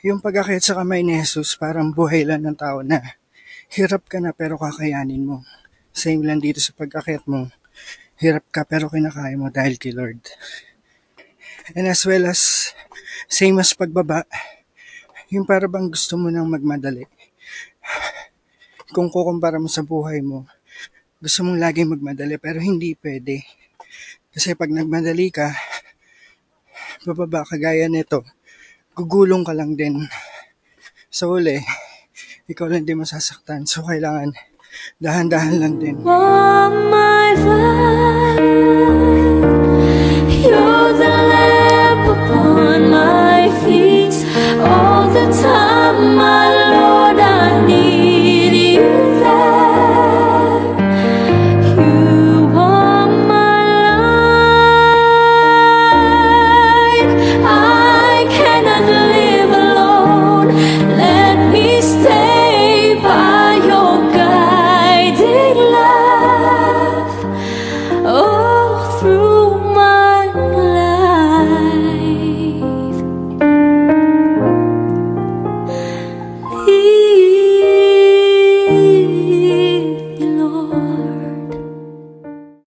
Yung pag-akyat sa kamay ni Jesus, parang buhay lang ng tao na hirap ka na pero kakayanin mo. Same lang dito sa pag-akyat mo. Hirap ka pero kinakaya mo dahil kay Lord. And as well as, same as pagbaba, yung para bang gusto mo nang magmadali. Kung kukumpara mo sa buhay mo, gusto mong laging magmadali pero hindi pwede. Kasi pag nagmadali ka, bababa kagaya nito, gugulong ka lang din. Sa uli, ikaw lang din masasaktan. So kailangan dahan-dahan lang din. All my life, you're the